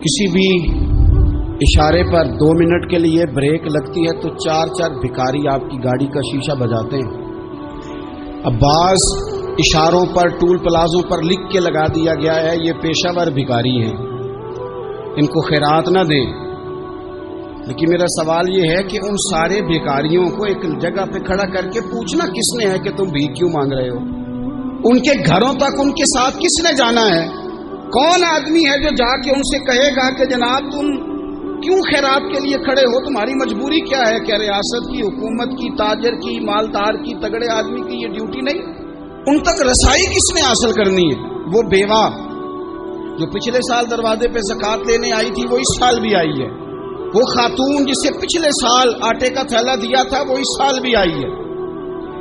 किसी भी इशारे पर 2 मिनट के लिए ब्रेक लगती है तो 4 भिखारी आपकी गाड़ी का शीशा बजाते हैं। अब बाज इशारों पर टूल प्लाजों पर लिख के लगा दिया गया है ये पेशावर भिखारी हैं, इनको खैरात ना दें। लेकिन मेरा सवाल ये है कि उन सारे भिखारियों को एक जगह पे खड़ा करके पूछना किसने है कि तुम भीख क्यों मांग रहे हो? उनके घरों तक उनके साथ किसने जाना है? कौन आदमी है जो जाके उनसे कहेगा कि जनाब तुम क्यों खैरात के लिए खड़े हो, तुम्हारी मजबूरी क्या है? क्या रियासत की, हुकूमत की, ताजर की, मालदार की, तगड़े आदमी की ये ड्यूटी नहीं? उन तक रसाई किसने हासिल करनी है? वो बेवा जो पिछले साल दरवाजे पे ज़कात लेने आई थी वो इस साल भी आई है। वो खातून जिसे पिछले साल आटे का थैला दिया था वो इस साल भी आई है।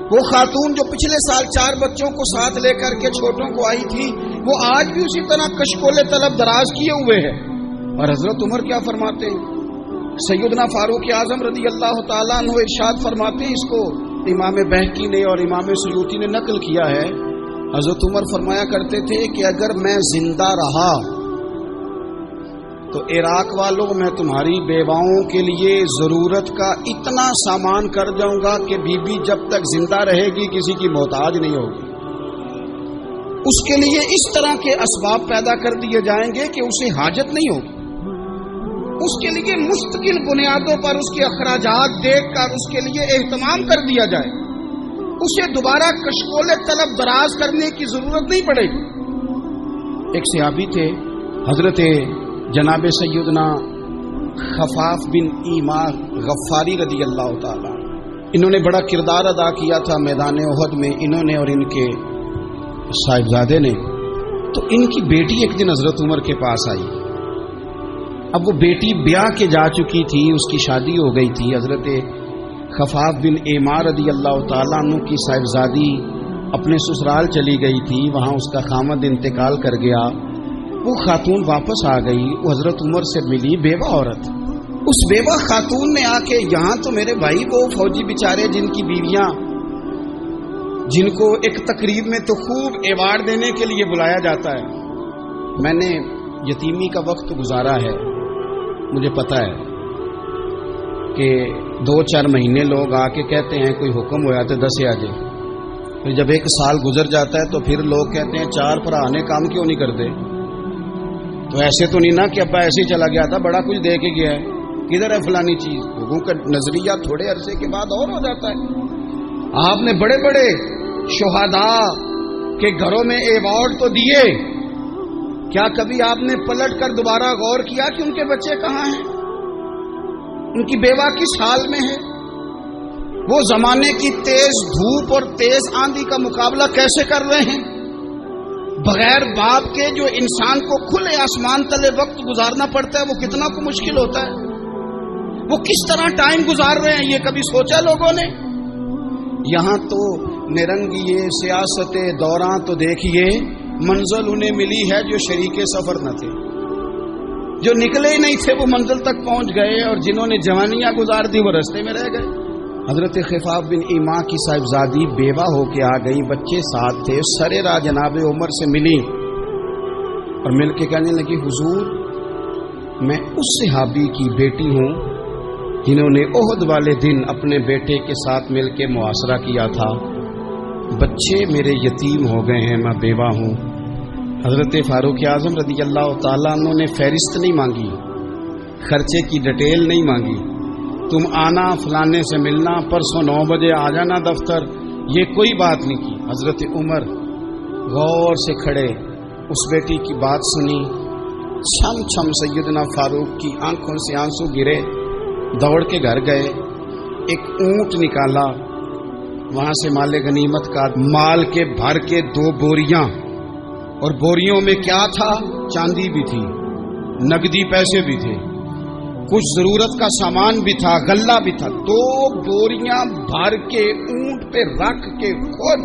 वो खातून जो पिछले साल 4 बच्चों को साथ लेकर के छोटों को आई थी वो आज भी उसी तरह कशकोले तलब दराज किए हुए है। और हजरत उमर क्या फरमाते हैं? सैयदना फारूक आजम रदी अल्लाह ताला अन्हु इरशाद फरमाते हैं, इसको इमाम बहकी ने और इमाम सुयूती ने नकल किया है। हजरत उमर फरमाया करते थे कि अगर मैं जिंदा रहा तो इराक वालों मैं तुम्हारी बेवाओं के लिए जरूरत का इतना सामान कर जाऊंगा कि बीबी जब तक जिंदा रहेगी किसी की मोहताज नहीं होगी। उसके लिए इस तरह के असबाब पैदा कर दिए जाएंगे कि उसे हाजत नहीं होगी। उसके लिए मुस्तकिल बुनियादों पर उसके अखराजात देखकर उसके लिए एहतमाम कर दिया जाए। उसे दोबारा कशकोले तलब दराज करने की जरूरत नहीं पड़ेगी। एक सहाबी थे हजरत जनाब सैयदना खफाफ बिन ईमार गफ्फारी रदी अल्लाह ताला। इन्होंने बड़ा किरदार अदा किया था मैदान उहद में, इन्होंने और इनके साहिबजादे ने। तो इनकी बेटी एक दिन हजरत उमर के पास आई। अब वो बेटी ब्याह के जा चुकी थी, उसकी शादी हो गई थी। हजरत खफाफ बिन ईमार रदी अल्लाह ताला अन्हु की साहिबजादी अपने ससुराल चली गई थी, वहां उसका खामद इंतकाल कर गया। वो खातून वापस आ गई, वो हजरत उमर से मिली, बेवा औरत। उस बेवा खातून ने आके यहाँ तो मेरे भाई वो फौजी बेचारे जिनकी बीवियां, जिनको एक तकरीब में तो खूब एवार्ड देने के लिए बुलाया जाता है, मैंने यतीमी का वक्त गुजारा है, मुझे पता है कि 2-4 महीने लोग आके कहते हैं कोई हुक्म होया तो 10 आ जाए। फिर जब 1 साल गुजर जाता है तो फिर लोग कहते हैं 4 भरा ने काम क्यों नहीं करते? तो ऐसे तो नहीं ना कि अब्बा ऐसे ही चला गया था, बड़ा कुछ दे के गया है, किधर है फलानी चीज? लोगों का नजरिया थोड़े अरसे के बाद और हो जाता है। आपने बड़े बड़े शुहदा के घरों में अवार्ड तो दिए, क्या कभी आपने पलट कर दोबारा गौर किया कि उनके बच्चे कहाँ हैं, उनकी बेवा किस हाल में है? वो जमाने की तेज धूप और तेज आंधी का मुकाबला कैसे कर रहे हैं? बगैर बाप के जो इंसान को खुले आसमान तले वक्त गुजारना पड़ता है वो कितना को मुश्किल होता है। वो किस तरह टाइम गुजार रहे हैं ये कभी सोचा लोगों ने? यहां तो निरंगिए सियासत दौरान तो देखिए मंजिल उन्हें मिली है जो शरीके सफर न थे, जो निकले ही नहीं थे वो मंजिल तक पहुंच गए, और जिन्होंने जवानियां गुजार दी वो रास्ते में रह गए। हजरत खफाफ बिन ईमा की साहिबजादी बेवा होके आ गई, बच्चे साथ थे, सरेरा जनाब उमर से मिली और मिलके कहने लगी, हुजूर मैं उस सहाबी की बेटी हूं जिन्होंने ओहद वाले दिन अपने बेटे के साथ मिलके मुआसरा किया था। बच्चे मेरे यतीम हो गए हैं, मैं बेवा हूं। हजरत फारूक आजम रदी अल्लाह ताला अन्हु ने फहरिस्त नहीं मांगी, खर्चे की डिटेल नहीं मांगी, तुम आना फलाने से मिलना, परसों 9 बजे आ जाना दफ्तर, ये कोई बात नहीं की। हजरत उमर गौर से खड़े उस बेटी की बात सुनी, छम छम सैयदना फारूक की आंखों से आंसू गिरे, दौड़ के घर गए, एक ऊंट निकाला, वहां से माले गनीमत का माल के भर के 2 बोरियां, और बोरियों में क्या था? चांदी भी थी, नकदी पैसे भी थे, कुछ जरूरत का सामान भी था, गल्ला भी था। 2 बोरियां भर के ऊंट पे रख के खुद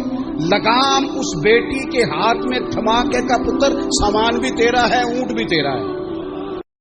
लगाम उस बेटी के हाथ में थमा के का पुत्र सामान भी तेरा है, ऊंट भी तेरा है।